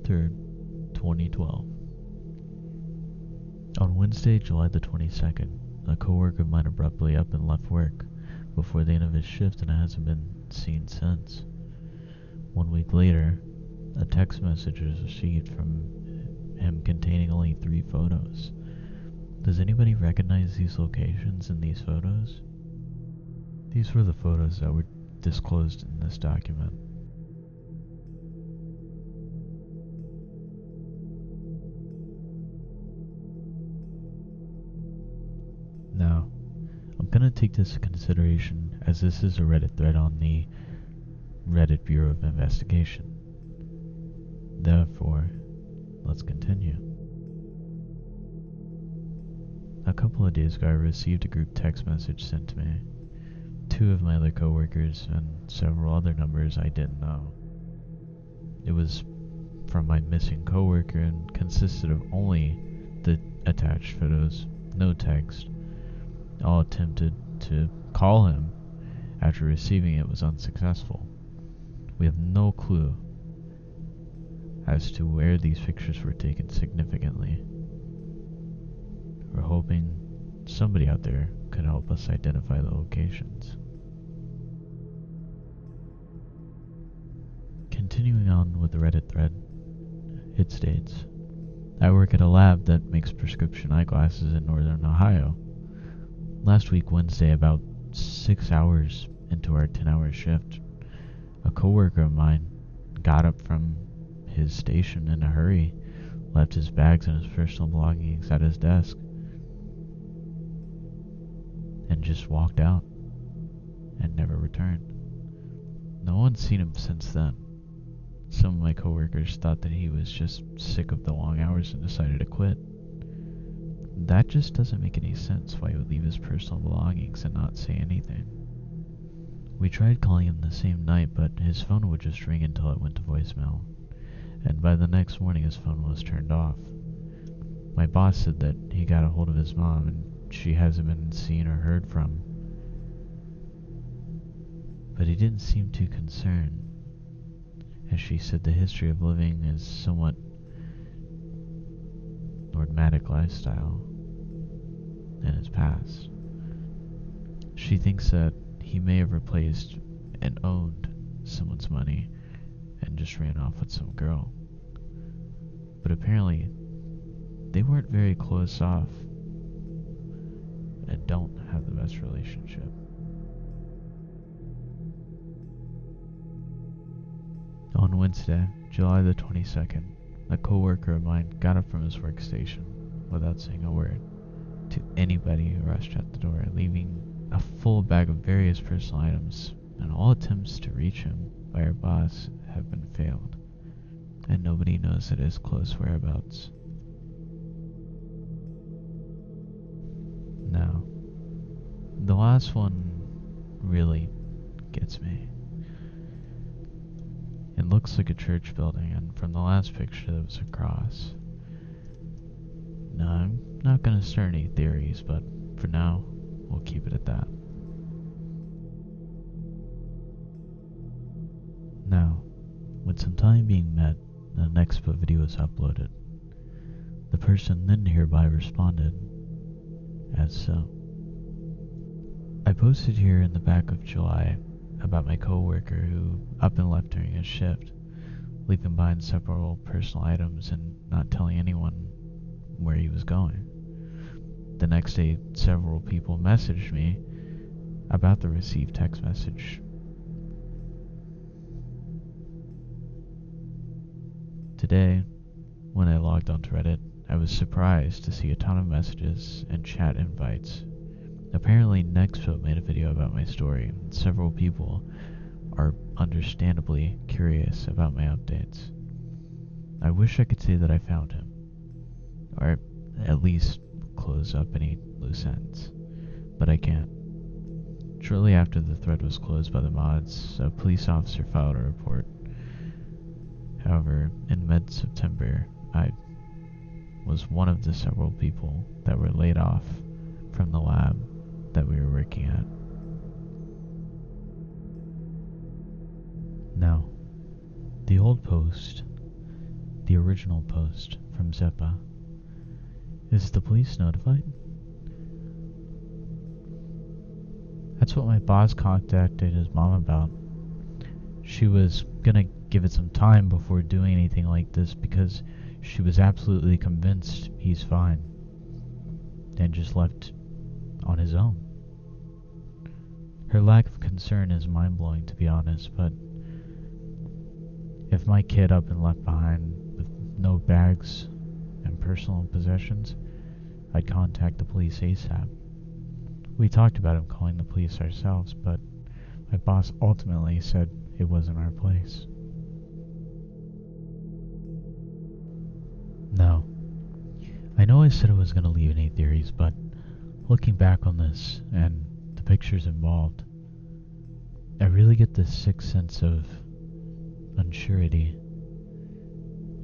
3rd, 2012. On Wednesday, July the 22nd, a coworker of mine abruptly up and left work before the end of his shift and hasn't been seen since. 1 week later, a text message was received from him containing only 3 photos. Does anybody recognize these locations in these photos? These were the photos that were disclosed in this document. Now, I'm gonna take this into consideration as this is a Reddit thread on the Reddit Bureau of Investigation. Therefore, let's continue. A couple of days ago, I received a group text message sent to me. 2 of my other coworkers and several other numbers I didn't know. It was from my missing coworker and consisted of only the attached photos, no text. All attempted to call him after receiving it was unsuccessful. We have no clue as to where these pictures were taken significantly. We're hoping somebody out there could help us identify the locations. Continuing on with the Reddit thread, it states, I work at a lab that makes prescription eyeglasses in Northern Ohio. Last week, Wednesday, about 6 hours into our 10-hour shift, a coworker of mine got up from his station in a hurry, left his bags and his personal belongings at his desk, and just walked out and never returned. No one's seen him since then. Some of my coworkers thought that he was just sick of the long hours and decided to quit. That just doesn't make any sense why he would leave his personal belongings and not say anything. We tried calling him the same night, but his phone would just ring until it went to voicemail, and by the next morning his phone was turned off. My boss said that he got a hold of his mom and she hasn't been seen or heard from, but he didn't seem too concerned, as she said the history of living is somewhat nomadic lifestyle in his past. She thinks that he may have replaced and owned someone's money and just ran off with some girl. But apparently, they weren't very close off and don't have the best relationship. On Wednesday, July the 22nd, a coworker of mine got up from his workstation without saying a word to anybody who rushed out the door, leaving a full bag of various personal items, and all attempts to reach him by our boss have been failed, and nobody knows at his close whereabouts. Now, the last one really gets me. It looks like a church building, and from the last picture there was a cross. Now, I'm not going to start any theories, but for now, we'll keep it at that. Now, with some time being met, the next video was uploaded. The person then hereby responded as so. I posted here in the back of July about my coworker who up and left during his shift, leaving behind several personal items and not telling anyone where he was going. The next day, several people messaged me about the received text message. Today, when I logged onto Reddit, I was surprised to see a ton of messages and chat invites. Apparently, Nextfilm made a video about my story, and several people are understandably curious about my updates. I wish I could say that I found him, or at least close up any loose ends, but I can't. Shortly after the thread was closed by the mods, a police officer filed a report. However, in mid-September, I was one of the several people that were laid off from the lab that we were working at. Now, the old post, the the original post from Zeppa. Is the police notified? That's what my boss contacted his mom about. She was gonna give it some time before doing anything like this because she was absolutely convinced he's fine, and just left on his own. Her lack of concern is mind-blowing, to be honest, but if my kid up and left behind with no bags and personal possessions, I'd contact the police ASAP. We talked about him calling the police ourselves, but my boss ultimately said it wasn't our place. No. I know I said I was going to leave any theories, but looking back on this and the pictures involved, I really get this sick sense of unsurety,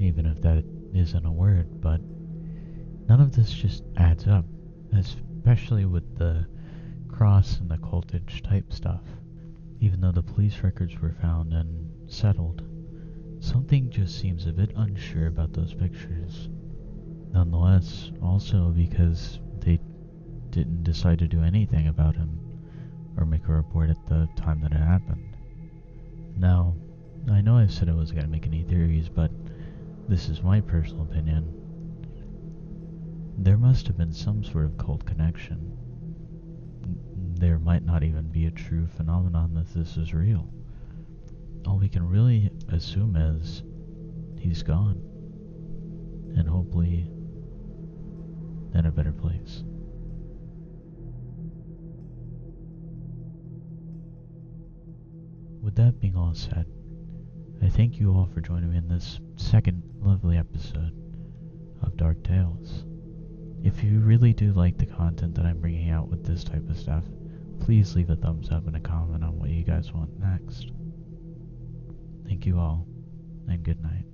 even if that isn't a word, but none of this just adds up, especially with the cross and the cultage type stuff. Even though the police records were found and settled, something just seems a bit unsure about those pictures. Nonetheless, also because they didn't decide to do anything about him or make a report at the time that it happened. Now, I know I said I wasn't going to make any theories, but this is my personal opinion. There must have been some sort of cult connection. There might not even be a true phenomenon that this is real. All we can really assume is he's gone, and hopefully in a better place. With that being all said, I thank you all for joining me in this second lovely episode of DarkTales. If you really do like the content that I'm bringing out with this type of stuff, please leave a thumbs up and a comment on what you guys want next. Thank you all, and good night.